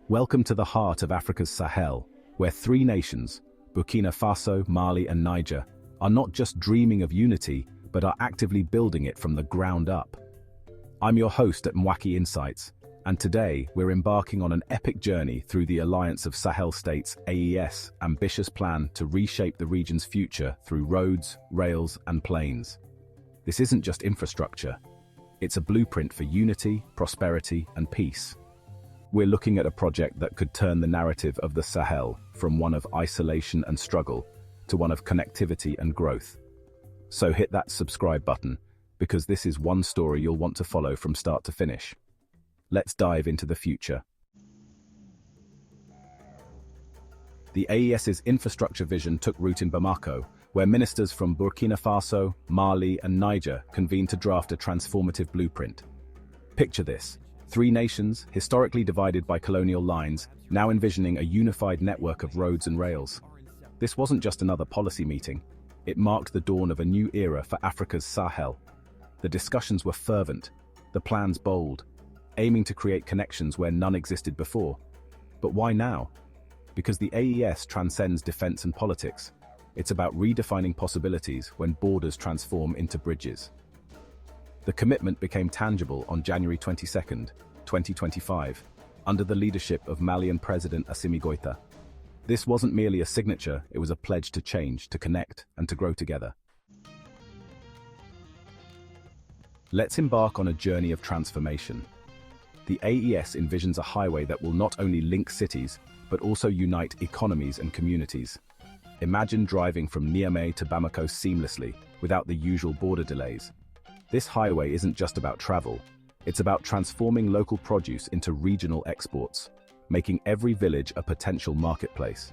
Welcome to the heart of Africa's Sahel, where three nations, Burkina Faso, Mali and Niger, are not just dreaming of unity, but are actively building it from the ground up. I'm your host at Mwaki Insights, and today we're embarking on an epic journey through the Alliance of Sahel States AES ambitious plan to reshape the region's future through roads, rails and plains. This isn't just infrastructure, it's a blueprint for unity, prosperity and peace. We're looking at a project that could turn the narrative of the Sahel from one of isolation and struggle to one of connectivity and growth. So hit that subscribe button, because this is one story you'll want to follow from start to finish. Let's dive into the future. The AES's infrastructure vision took root in Bamako, where ministers from Burkina Faso, Mali and Niger convened to draft a transformative blueprint. Picture this. Three nations, historically divided by colonial lines, now envisioning a unified network of roads and rails. This wasn't just another policy meeting. It marked the dawn of a new era for Africa's Sahel. The discussions were fervent, the plans bold, aiming to create connections where none existed before. But why now? Because the AES transcends defense and politics. It's about redefining possibilities when borders transform into bridges. The commitment became tangible on January 22, 2025, under the leadership of Malian President Assimi Goïta. This wasn't merely a signature, it was a pledge to change, to connect, and to grow together. Let's embark on a journey of transformation. The AES envisions a highway that will not only link cities, but also unite economies and communities. Imagine driving from Niamey to Bamako seamlessly, without the usual border delays. This highway isn't just about travel, it's about transforming local produce into regional exports, making every village a potential marketplace.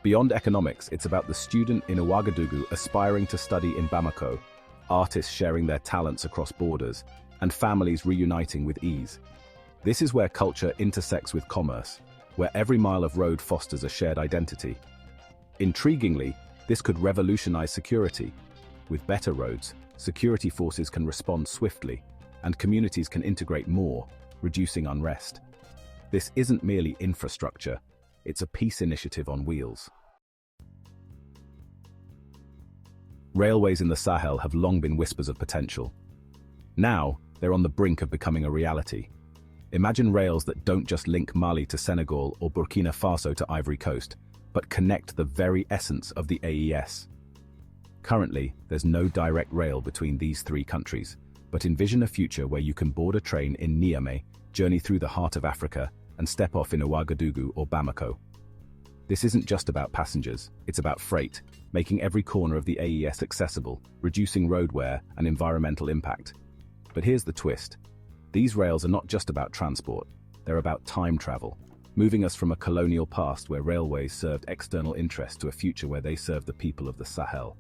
Beyond economics, it's about the student in Ouagadougou aspiring to study in Bamako, artists sharing their talents across borders, and families reuniting with ease. This is where culture intersects with commerce, where every mile of road fosters a shared identity. Intriguingly, this could revolutionize security. With better roads, security forces can respond swiftly, and communities can integrate more, reducing unrest. This isn't merely infrastructure, it's a peace initiative on wheels. Railways in the Sahel have long been whispers of potential. Now, they're on the brink of becoming a reality. Imagine rails that don't just link Mali to Senegal or Burkina Faso to Ivory Coast, but connect the very essence of the AES. Currently, there's no direct rail between these three countries, but envision a future where you can board a train in Niamey, journey through the heart of Africa, and step off in Ouagadougou or Bamako. This isn't just about passengers, it's about freight, making every corner of the AES accessible, reducing road wear and environmental impact. But here's the twist. These rails are not just about transport, they're about time travel, moving us from a colonial past where railways served external interests to a future where they serve the people of the Sahel.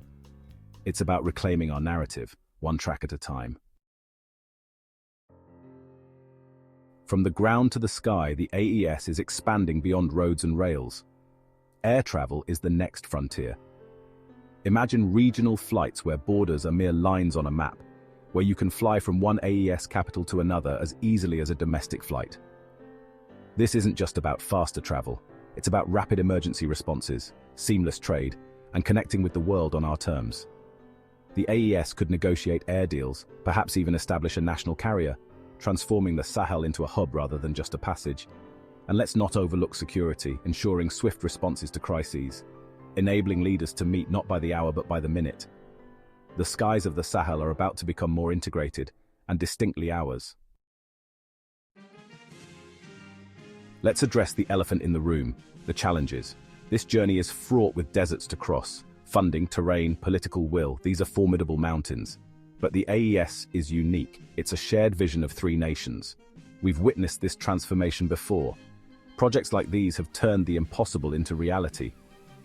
It's about reclaiming our narrative, one track at a time. From the ground to the sky, the AES is expanding beyond roads and rails. Air travel is the next frontier. Imagine regional flights where borders are mere lines on a map, where you can fly from one AES capital to another as easily as a domestic flight. This isn't just about faster travel, it's about rapid emergency responses, seamless trade, and connecting with the world on our terms. The AES could negotiate air deals, perhaps even establish a national carrier, transforming the Sahel into a hub rather than just a passage. And let's not overlook security, ensuring swift responses to crises, enabling leaders to meet not by the hour but by the minute. The skies of the Sahel are about to become more integrated and distinctly ours. Let's address the elephant in the room, the challenges. This journey is fraught with deserts to cross. Funding, terrain, political will, these are formidable mountains. But the AES is unique. It's a shared vision of three nations. We've witnessed this transformation before. Projects like these have turned the impossible into reality.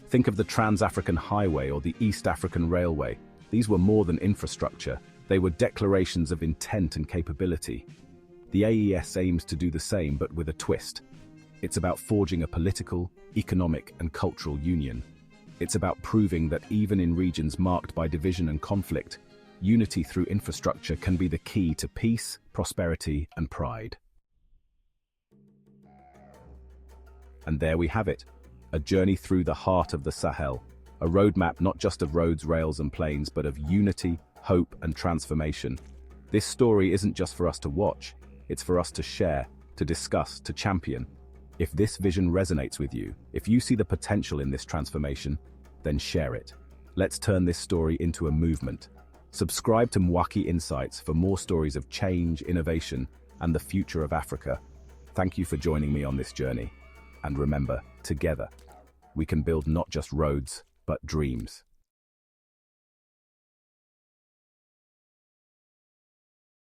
Think of the Trans-African Highway or the East African Railway. These were more than infrastructure. They were declarations of intent and capability. The AES aims to do the same, but with a twist. It's about forging a political, economic, and cultural union. It's about proving that even in regions marked by division and conflict, unity through infrastructure can be the key to peace, prosperity, and pride. And there we have it, a journey through the heart of the Sahel, a roadmap not just of roads, rails and plains, but of unity, hope and transformation. This story isn't just for us to watch, it's for us to share, to discuss, to champion. If this vision resonates with you, if you see the potential in this transformation, then share it. Let's turn this story into a movement. Subscribe to Mwaki Insights for more stories of change, innovation, and the future of Africa. Thank you for joining me on this journey. And remember, together, we can build not just roads, but dreams.